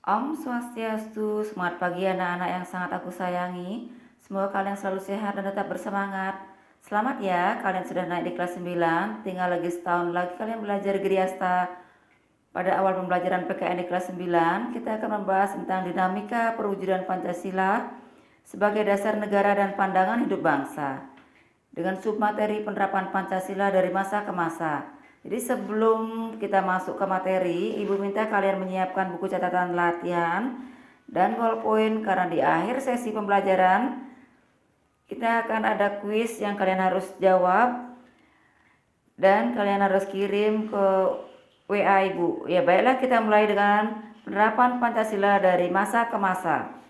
Om Swastiastu, semangat pagi anak-anak yang sangat aku sayangi. Semoga kalian selalu sehat dan tetap bersemangat. Selamat ya, kalian sudah naik di kelas 9, tinggal lagi setahun lagi kalian belajar Griasta. Pada awal pembelajaran PKN di kelas 9, kita akan membahas tentang dinamika perwujudan Pancasila sebagai dasar negara dan pandangan hidup bangsa, dengan submateri penerapan Pancasila dari masa ke masa. Jadi sebelum kita masuk ke materi, Ibu minta kalian menyiapkan buku catatan latihan dan ballpoint, karena di akhir sesi pembelajaran kita akan ada kuis yang kalian harus jawab dan kalian harus kirim ke WA Ibu. Ya, baiklah, kita mulai dengan penerapan Pancasila dari masa ke masa.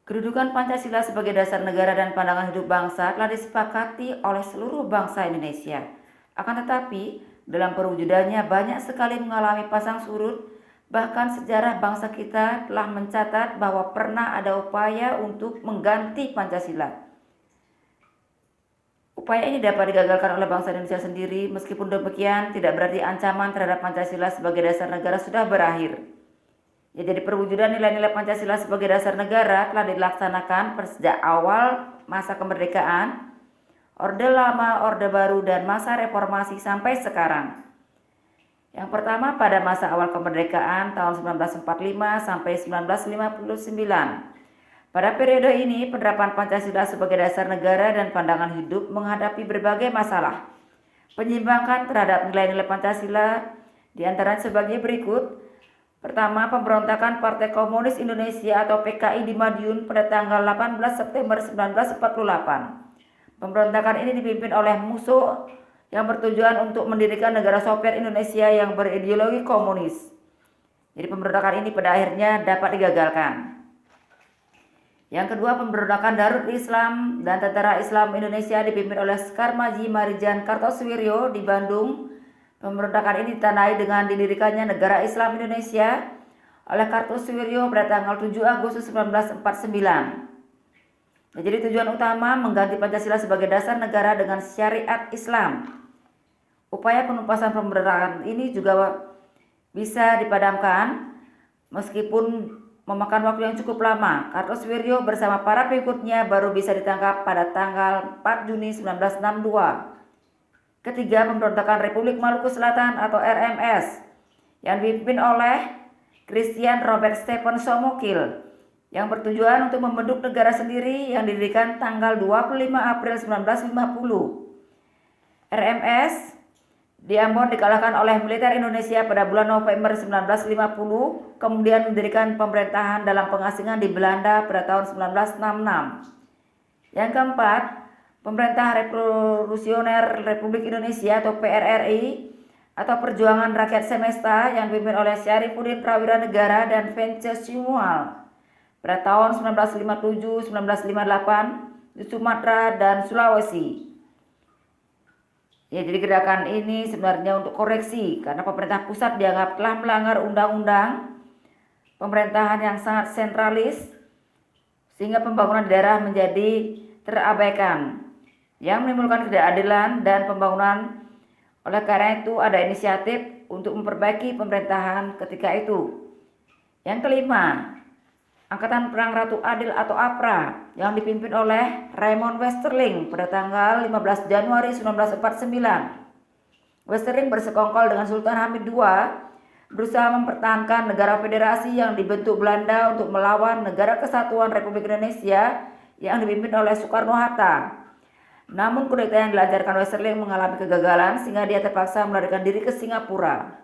Kedudukan Pancasila sebagai dasar negara dan pandangan hidup bangsa telah disepakati oleh seluruh bangsa Indonesia. Akan tetapi, dalam perwujudannya banyak sekali mengalami pasang surut. Bahkan sejarah bangsa kita telah mencatat bahwa pernah ada upaya untuk mengganti Pancasila. Upaya ini dapat digagalkan oleh bangsa Indonesia sendiri. Meskipun demikian, tidak berarti ancaman terhadap Pancasila sebagai dasar negara sudah berakhir. Ya, jadi perwujudan nilai-nilai Pancasila sebagai dasar negara telah dilaksanakan sejak awal masa kemerdekaan, Orde Lama, Orde Baru, dan masa reformasi sampai sekarang. Yang pertama pada masa awal kemerdekaan tahun 1945 sampai 1959. Pada periode ini, penerapan Pancasila sebagai dasar negara dan pandangan hidup menghadapi berbagai masalah. Penyimpangan terhadap nilai-nilai Pancasila diantaranya sebagai berikut. Pertama, pemberontakan Partai Komunis Indonesia atau PKI di Madiun pada tanggal 18 September 1948. Pemberontakan ini dipimpin oleh musuh yang bertujuan untuk mendirikan negara Soviet Indonesia yang berideologi komunis. Jadi pemberontakan ini pada akhirnya dapat digagalkan. Yang kedua, pemberontakan Darul Islam dan Tentara Islam Indonesia dipimpin oleh Sekar Maji Marijan Kartosuwiryo di Bandung. Pemberontakan ini ditandai dengan didirikannya Negara Islam Indonesia oleh Kartosuwiryo pada tanggal 7 Agustus 1949. Jadi tujuan utama mengganti Pancasila sebagai dasar negara dengan syariat Islam. Upaya penumpasan pemberontakan ini juga bisa dipadamkan meskipun memakan waktu yang cukup lama. Kartosuwiryo bersama para pengikutnya baru bisa ditangkap pada tanggal 4 Juni 1962. Ketiga, pemberontakan Republik Maluku Selatan atau RMS yang dipimpin oleh Christian Robert Stephen Somokil yang bertujuan untuk membentuk negara sendiri yang didirikan tanggal 25 April 1950. RMS di Ambon dikalahkan oleh militer Indonesia pada bulan November 1950, kemudian mendirikan pemerintahan dalam pengasingan di Belanda pada tahun 1966. Yang keempat, Pemerintah Revolusioner Republik Indonesia atau PRRI atau Perjuangan Rakyat Semesta yang dipimpin oleh Syarifuddin Prawira Negara dan Vences Simual pada tahun 1957-1958 di Sumatera dan Sulawesi. Ya, jadi gerakan ini sebenarnya untuk koreksi karena pemerintah pusat dianggap telah melanggar undang-undang pemerintahan yang sangat sentralis sehingga pembangunan daerah menjadi terabaikan, yang menimbulkan ketidakadilan dan pembangunan. Oleh karena itu ada inisiatif untuk memperbaiki pemerintahan ketika itu. Yang kelima, Angkatan Perang Ratu Adil atau APRA yang dipimpin oleh Raymond Westerling pada tanggal 15 Januari 1949. Westerling bersekongkol dengan Sultan Hamid II berusaha mempertahankan negara federasi yang dibentuk Belanda untuk melawan Negara Kesatuan Republik Indonesia yang dipimpin oleh Soekarno-Hatta. Namun kudeta yang dilancarkan Westerling mengalami kegagalan sehingga dia terpaksa melarikan diri ke Singapura.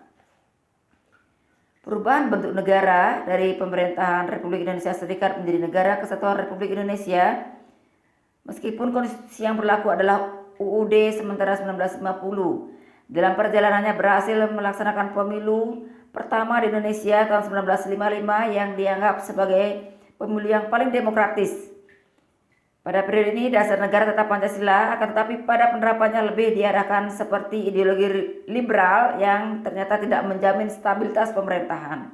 Perubahan bentuk negara dari pemerintahan Republik Indonesia Serikat menjadi Negara Kesatuan Republik Indonesia, meskipun konstitusi yang berlaku adalah UUD sementara 1950, dalam perjalanannya berhasil melaksanakan pemilu pertama di Indonesia tahun 1955 yang dianggap sebagai pemilu yang paling demokratis. Pada periode ini dasar negara tetap Pancasila, akan tetapi pada penerapannya lebih diarahkan seperti ideologi liberal yang ternyata tidak menjamin stabilitas pemerintahan.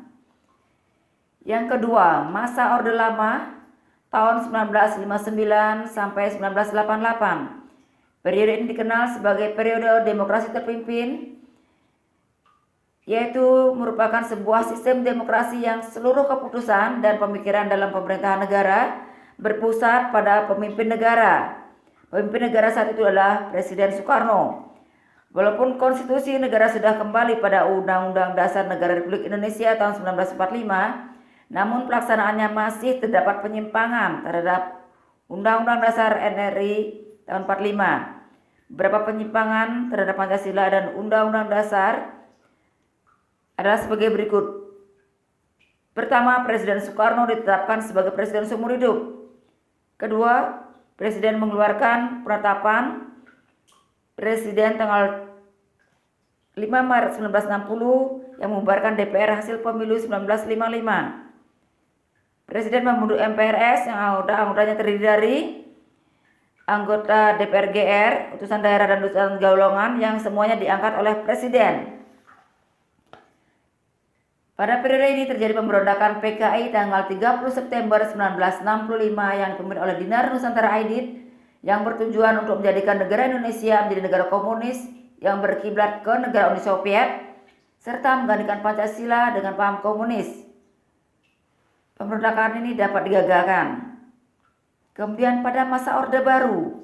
Yang kedua, masa Orde Lama tahun 1959 sampai 1988. Periode ini dikenal sebagai periode demokrasi terpimpin yaitu merupakan sebuah sistem demokrasi yang seluruh keputusan dan pemikiran dalam pemerintahan negara berpusat pada pemimpin negara. Pemimpin negara saat itu adalah Presiden Soekarno. Walaupun konstitusi negara sudah kembali pada Undang-Undang Dasar Negara Republik Indonesia tahun 1945, namun pelaksanaannya masih terdapat penyimpangan terhadap Undang-Undang Dasar NRI tahun 45. Beberapa penyimpangan terhadap Pancasila dan Undang-Undang Dasar adalah sebagai berikut. Pertama, Presiden Soekarno ditetapkan sebagai presiden seumur hidup. Kedua, Presiden mengeluarkan penetapan Presiden tanggal 5 Maret 1960 yang membubarkan DPR hasil pemilu 1955. Presiden membentuk MPRS yang anggotanya terdiri dari anggota DPR GR, utusan daerah dan utusan golongan yang semuanya diangkat oleh Presiden. Pada periode ini terjadi pemberontakan PKI tanggal 30 September 1965 yang dipimpin oleh Dinar Nusantara Aidit yang bertujuan untuk menjadikan negara Indonesia menjadi negara komunis yang berkiblat ke negara Uni Soviet serta menggantikan Pancasila dengan paham komunis. Pemberontakan ini dapat digagalkan. Kemudian pada masa Orde Baru.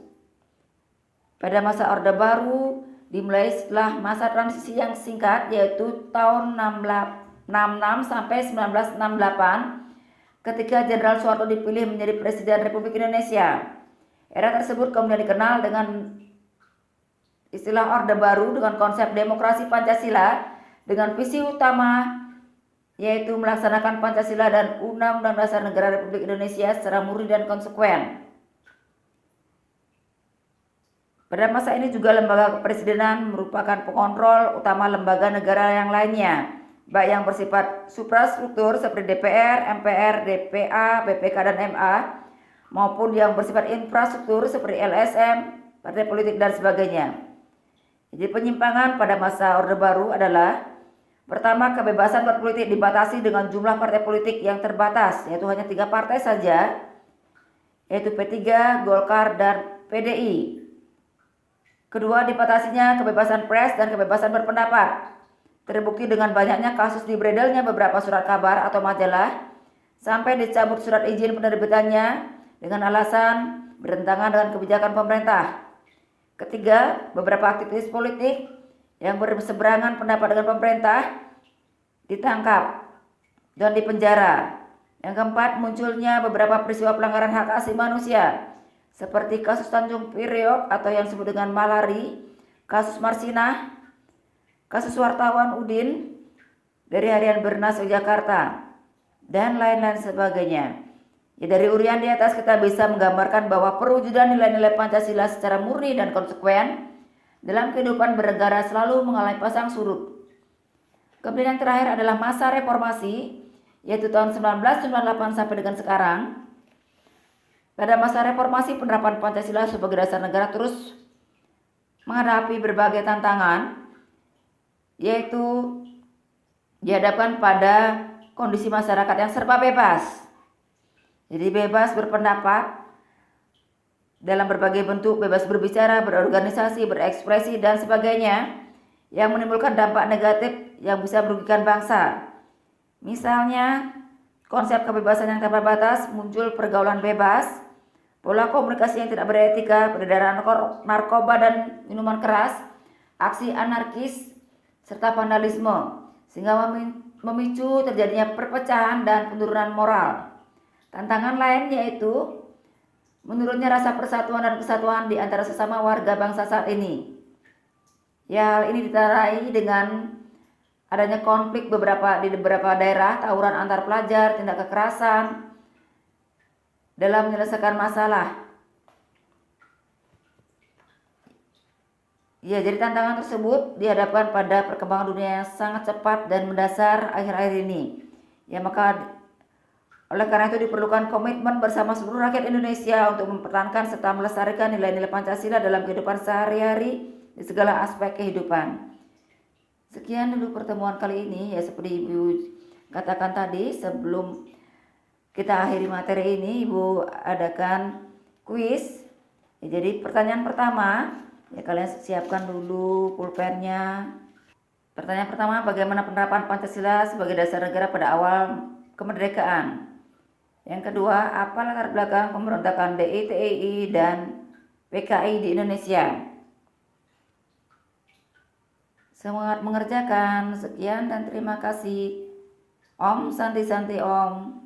Pada masa Orde Baru dimulai setelah masa transisi yang singkat yaitu tahun 66 sampai 1968 ketika Jenderal Soeharto dipilih menjadi Presiden Republik Indonesia. Era tersebut kemudian dikenal dengan istilah Orde Baru dengan konsep demokrasi Pancasila dengan visi utama yaitu melaksanakan Pancasila dan Undang-Undang Dasar Negara Republik Indonesia secara murni dan konsekuen. Pada masa ini juga lembaga kepresidenan merupakan pengontrol utama lembaga negara yang lainnya, baik yang bersifat suprastruktur seperti DPR, MPR, DPA, BPK, dan MA, maupun yang bersifat infrastruktur seperti LSM, partai politik, dan sebagainya. Jadi penyimpangan pada masa Orde Baru adalah pertama, kebebasan berpolitik dibatasi dengan jumlah partai politik yang terbatas, yaitu hanya 3 partai saja, yaitu P3, Golkar, dan PDI. Kedua, dibatasinya kebebasan pers dan kebebasan berpendapat. Terbukti dengan banyaknya kasus diberedelnya beberapa surat kabar atau majalah, sampai dicabut surat izin penerbitannya dengan alasan bertentangan dengan kebijakan pemerintah. Ketiga, beberapa aktivis politik yang berseberangan pendapat dengan pemerintah ditangkap dan dipenjara. Yang keempat, munculnya beberapa peristiwa pelanggaran hak asasi manusia seperti kasus Tanjung Priok atau yang disebut dengan Malari, kasus Marsinah, kasus wartawan Udin dari Harian Bernas Yogyakarta, dan lain-lain sebagainya. Ya, dari urian di atas kita bisa menggambarkan bahwa perwujudan nilai-nilai Pancasila secara murni dan konsekuen dalam kehidupan bernegara selalu mengalami pasang surut. Kemudian yang terakhir adalah masa reformasi, yaitu tahun 1998 sampai dengan sekarang. Pada masa reformasi, penerapan Pancasila sebagai dasar negara terus menghadapi berbagai tantangan, yaitu dihadapkan pada kondisi masyarakat yang serba bebas. Jadi bebas berpendapat dalam berbagai bentuk, bebas berbicara, berorganisasi, berekspresi, dan sebagainya, yang menimbulkan dampak negatif yang bisa merugikan bangsa. Misalnya, konsep kebebasan yang tanpa batas, muncul pergaulan bebas, pola komunikasi yang tidak beretika, peredaran narkoba dan minuman keras, aksi anarkis, serta vandalisme, sehingga memicu terjadinya perpecahan dan penurunan moral. Tantangan lain yaitu menurunnya rasa persatuan dan kesatuan di antara sesama warga bangsa saat ini. Ya, hal ini ditengarai dengan adanya konflik di beberapa daerah, tawuran antar pelajar, tindak kekerasan dalam menyelesaikan masalah. Ya, jadi tantangan tersebut dihadapkan pada perkembangan dunia yang sangat cepat dan mendasar akhir-akhir ini. Ya, maka oleh karena itu diperlukan komitmen bersama seluruh rakyat Indonesia untuk mempertahankan serta melestarikan nilai-nilai Pancasila dalam kehidupan sehari-hari di segala aspek kehidupan. Sekian dulu pertemuan kali ini, ya seperti Ibu katakan tadi, sebelum kita akhiri materi ini, Ibu adakan kuis. Ya, jadi pertanyaan pertama, ya kalian siapkan dulu pulpennya. Pertanyaan pertama, bagaimana penerapan Pancasila sebagai dasar negara pada awal kemerdekaan? Yang kedua, apa latar belakang pemberontakan DITII dan PKI di Indonesia? Semangat mengerjakan. Sekian dan terima kasih. Om Santi Santi Om.